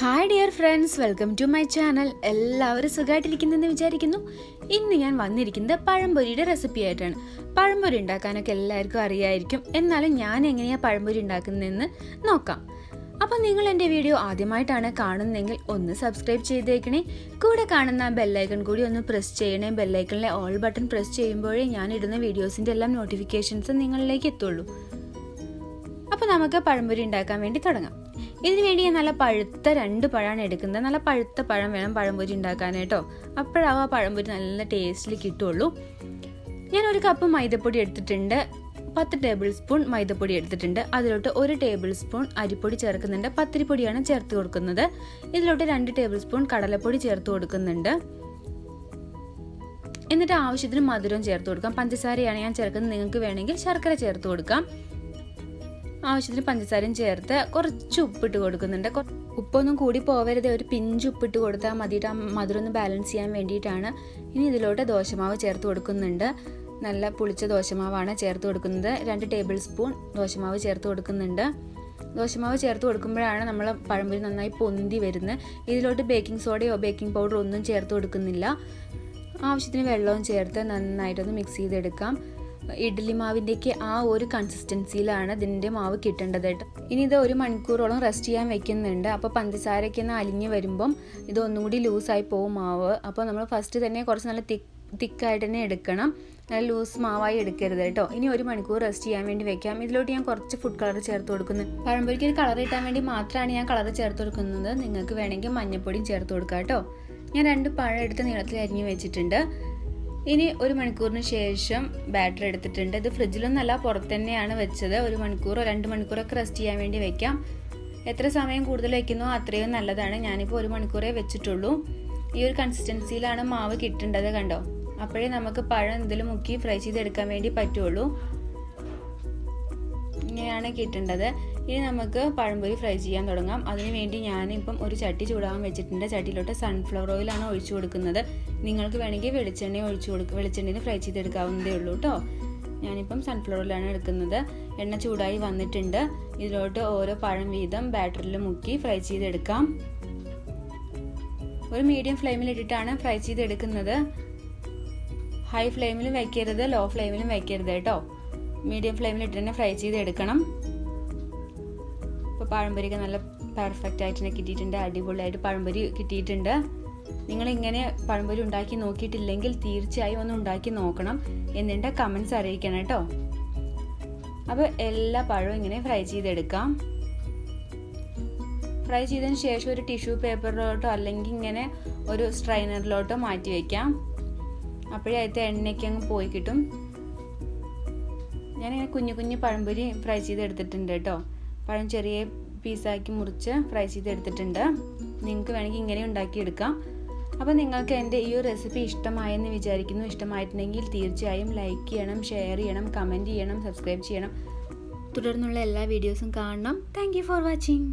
Hi dear friends, welcome to my channel. എല്ലാവരും സുഖമായിട്ടിരിക്കുന്നെന്ന് വിചാരിക്കുന്നു. ഇന്ന് ഞാൻ വന്നിരിക്കുന്നത് പഴംപൊരിയുടെ റെസിപ്പി ആയിട്ടാണ്. പഴംപൊരി ഉണ്ടാക്കാനൊക്കെ എല്ലാവർക്കും അറിയായിരിക്കും. എന്നാലും ഞാൻ എങ്ങനെയാണ് പഴംപൊരി ഉണ്ടാക്കുന്നതെന്ന് നോക്കാം. അപ്പോൾ നിങ്ങൾ എൻ്റെ വീഡിയോ ആദ്യമായിട്ടാണ് കാണുന്നതെങ്കിൽ ഒന്ന് സബ്സ്ക്രൈബ് ചെയ്തേക്കണേ. കൂടെ കാണുന്ന ബെല്ലൈക്കൺ കൂടി ഒന്ന് പ്രസ് ചെയ്യണേ. ബെല്ലൈക്കണിലെ ഓൾ ബട്ടൺ പ്രസ് ചെയ്യുമ്പോഴേ ഞാൻ ഇടുന്ന വീഡിയോസിൻ്റെ എല്ലാം നോട്ടിഫിക്കേഷൻസ് നിങ്ങളിലേക്ക് എത്തുള്ളൂ. അപ്പോൾ നമുക്ക് പഴംപൊരി ഉണ്ടാക്കാൻ വേണ്ടി തുടങ്ങാം. ഇതിനു വേണ്ടി ഞാൻ നല്ല പഴുത്ത 2 പഴമാണ് എടുക്കുന്നത്. നല്ല പഴുത്ത പഴം വേണം പഴംപൊരി ഉണ്ടാക്കാനായിട്ടോ. അപ്പോഴാവും ആ പഴംപൊരി നല്ല ടേസ്റ്റിൽ കിട്ടുള്ളൂ. ഞാൻ 1 കപ്പ് മൈദപ്പൊടി എടുത്തിട്ടുണ്ട്. 10 ടേബിൾ സ്പൂൺ മൈദപ്പൊടി എടുത്തിട്ടുണ്ട്. അതിലോട്ട് 1 ടേബിൾ സ്പൂൺ അരിപ്പൊടി ചേർക്കുന്നുണ്ട്. പത്തിരിപ്പൊടിയാണ് ചേർത്ത് കൊടുക്കുന്നത്. ഇതിലോട്ട് 2 ടേബിൾ സ്പൂൺ കടലപ്പൊടി ചേർത്ത് കൊടുക്കുന്നുണ്ട്. എന്നിട്ട് ആവശ്യത്തിന് മധുരം ചേർത്ത് കൊടുക്കാം. പഞ്ചസാരയാണ് ഞാൻ ചേർക്കുന്നത്. നിങ്ങൾക്ക് വേണമെങ്കിൽ ശർക്കര ചേർത്ത് കൊടുക്കാം. ആവശ്യത്തിന് പഞ്ചസാരയും ചേർത്ത് കുറച്ച് ഉപ്പിട്ട് കൊടുക്കുന്നുണ്ട്. ഉപ്പൊന്നും കൂടി പോവരുത്, ഒരു പിഞ്ച് ഉപ്പിട്ട് കൊടുത്താൽ മതിയിട്ട് ആ മധുരം ഒന്ന് ബാലൻസ് ചെയ്യാൻ വേണ്ടിയിട്ടാണ്. ഇനി ഇതിലോട്ട് ദോശമാവ് ചേർത്ത് കൊടുക്കുന്നുണ്ട്. നല്ല പുളിച്ച ദോശമാവാണ് ചേർത്ത് കൊടുക്കുന്നത്. 2 ടേബിൾ സ്പൂൺ ദോശമാവ് ചേർത്ത് കൊടുക്കുന്നുണ്ട്. ദോശമാവ് ചേർത്ത് കൊടുക്കുമ്പോഴാണ് നമ്മൾ പഴംപൊരി നന്നായി പൊന്തി വരുന്നത്. ഇതിലോട്ട് ബേക്കിംഗ് സോഡയോ ബേക്കിംഗ് പൗഡറോ ഒന്നും ചേർത്ത് കൊടുക്കുന്നില്ല. ആവശ്യത്തിന് വെള്ളവും ചേർത്ത് നന്നായിട്ടൊന്ന് മിക്സ് ചെയ്തെടുക്കാം. ഇഡ്ഡലി മാവിൻ്റെയൊക്കെ ആ ഒരു കൺസിസ്റ്റൻസിയിലാണ് ഇതിൻ്റെ മാവ് കിട്ടേണ്ടത് കേട്ടോ. ഇനി ഇത് 1 മണിക്കൂറോളം റെസ്റ്റ് ചെയ്യാൻ വെക്കുന്നുണ്ട്. അപ്പോൾ പഞ്ചസാരയൊക്കെ ഒന്ന് അലിഞ്ഞ് വരുമ്പം ഇതൊന്നും കൂടി ലൂസായി പോകും മാവ്. അപ്പോൾ നമ്മൾ ഫസ്റ്റ് തന്നെ കുറച്ച് നല്ല തിക്കായിട്ട് തന്നെ എടുക്കണം. നല്ല ലൂസ് മാവായി എടുക്കരുത് കേട്ടോ. ഇനി 1 മണിക്കൂർ റെസ്റ്റ് ചെയ്യാൻ വേണ്ടി വെക്കാം. ഇതിലോട്ട് ഞാൻ കുറച്ച് ഫുഡ് കളർ ചേർത്ത് കൊടുക്കുന്നു. പഴംപൊരിക്ക് ഒരു കളർ കിട്ടാൻ വേണ്ടി മാത്രമാണ് ഞാൻ കളർ ചേർത്ത് കൊടുക്കുന്നത്. നിങ്ങൾക്ക് വേണമെങ്കിൽ മഞ്ഞൾപ്പൊടിയും ചേർത്ത് കൊടുക്കാം കേട്ടോ. ഞാൻ 2 പഴം എടുത്ത് നീളത്തിൽ അരിഞ്ഞ് വെച്ചിട്ടുണ്ട്. ഇനി 1 മണിക്കൂറിന് ശേഷം ബാറ്റർ എടുത്തിട്ടുണ്ട്. ഇത് ഫ്രിഡ്ജിലൊന്നല്ല, പുറത്ത് തന്നെയാണ് വെച്ചത്. 1 മണിക്കൂറോ 2 മണിക്കൂറൊക്കെ റെസ്റ്റ് ചെയ്യാൻ വേണ്ടി വെക്കാം. എത്ര സമയം കൂടുതൽ വെക്കുന്നോ അത്രയും നല്ലതാണ്. ഞാനിപ്പോൾ 1 മണിക്കൂറേ വെച്ചിട്ടുള്ളൂ. ഈ ഒരു കൺസിസ്റ്റൻസിയിലാണ് മാവ് കിട്ടേണ്ടത്, കണ്ടോ. അപ്പോഴേ നമുക്ക് പഴം ഇതിൽ മുക്കി ഫ്രൈ ചെയ്തെടുക്കാൻ വേണ്ടി പറ്റുള്ളൂ. ഇങ്ങനെയാണ് കിട്ടേണ്ടത്. ഇനി നമുക്ക് പഴംപൊരി ഫ്രൈ ചെയ്യാൻ തുടങ്ങാം. അതിനു വേണ്ടി ഞാനിപ്പം ഒരു ചട്ടി ചൂടാകാൻ വെച്ചിട്ടുണ്ട്. ചട്ടിയിലോട്ട് സൺഫ്ലവർ ഓയിലാണ് ഒഴിച്ചു കൊടുക്കുന്നത്. നിങ്ങൾക്ക് വേണമെങ്കിൽ വെളിച്ചെണ്ണ ഒഴിച്ചു കൊടുക്കുക. വെളിച്ചെണ്ണയിൽ ഫ്രൈ ചെയ്തെടുക്കാവുന്നതേ ഉള്ളൂ കേട്ടോ. ഞാനിപ്പം സൺഫ്ലവർ ഓയിലാണ് എടുക്കുന്നത്. എണ്ണ ചൂടായി വന്നിട്ടുണ്ട്. ഇതിലോട്ട് ഓരോ പഴം വീതം ബാറ്ററിൽ മുക്കി ഫ്രൈ ചെയ്തെടുക്കാം. ഒരു മീഡിയം ഫ്ലെയിമിൽ ഇട്ടിട്ടാണ് ഫ്രൈ ചെയ്തെടുക്കുന്നത്. ഹൈ ഫ്ലെയിമിലും വയ്ക്കരുത്, ലോ ഫ്ലെയിമിലും വയ്ക്കരുത് കേട്ടോ. മീഡിയം ഫ്ലെയിമിൽ ഇട്ട് തന്നെ ഫ്രൈ ചെയ്തെടുക്കണം. ഇപ്പോൾ പഴംപൊരിയൊക്കെ നല്ല പെർഫെക്റ്റ് ആയിട്ട് തന്നെ കിട്ടിയിട്ടുണ്ട്. അടിപൊളിയായിട്ട് പഴംപൊരി കിട്ടിയിട്ടുണ്ട്. നിങ്ങളിങ്ങനെ പഴംപൊരി ഉണ്ടാക്കി നോക്കിയിട്ടില്ലെങ്കിൽ തീർച്ചയായും ഒന്ന് ഉണ്ടാക്കി നോക്കണം. എന്നിട്ട് കമൻസ് അറിയിക്കണം കേട്ടോ. അപ്പോൾ എല്ലാ പഴവും ഇങ്ങനെ ഫ്രൈ ചെയ്തെടുക്കാം. ഫ്രൈ ചെയ്തതിന് ശേഷം ഒരു ടിഷ്യൂ പേപ്പറിലോട്ടോ അല്ലെങ്കിൽ ഇങ്ങനെ ഒരു സ്ട്രൈനറിലോട്ടോ മാറ്റി വയ്ക്കാം. അപ്പോഴേ അതിൻ്റെ എണ്ണയ്ക്ക് അങ്ങ് പോയി കിട്ടും. ഞാനിങ്ങനെ കുഞ്ഞു പഴംപൊരി ഫ്രൈ ചെയ്തെടുത്തിട്ടുണ്ട് കേട്ടോ. പഴം ചെറിയ പീസാക്കി മുറിച്ച് ഫ്രൈ ചെയ്തെടുത്തിട്ടുണ്ട്. നിങ്ങൾക്ക് വേണമെങ്കിൽ ഇങ്ങനെ ഉണ്ടാക്കിയെടുക്കാം. അപ്പോൾ നിങ്ങൾക്ക് എൻ്റെ ഈ ഒരു റെസിപ്പി ഇഷ്ടമായെന്ന് വിചാരിക്കുന്നു. ഇഷ്ടമായിട്ടുണ്ടെങ്കിൽ തീർച്ചയായും ലൈക്ക് ചെയ്യണം, ഷെയർ ചെയ്യണം, കമൻറ്റ് ചെയ്യണം, സബ്സ്ക്രൈബ് ചെയ്യണം. തുടർന്നുള്ള എല്ലാ വീഡിയോസും കാണണം. Thank you for watching.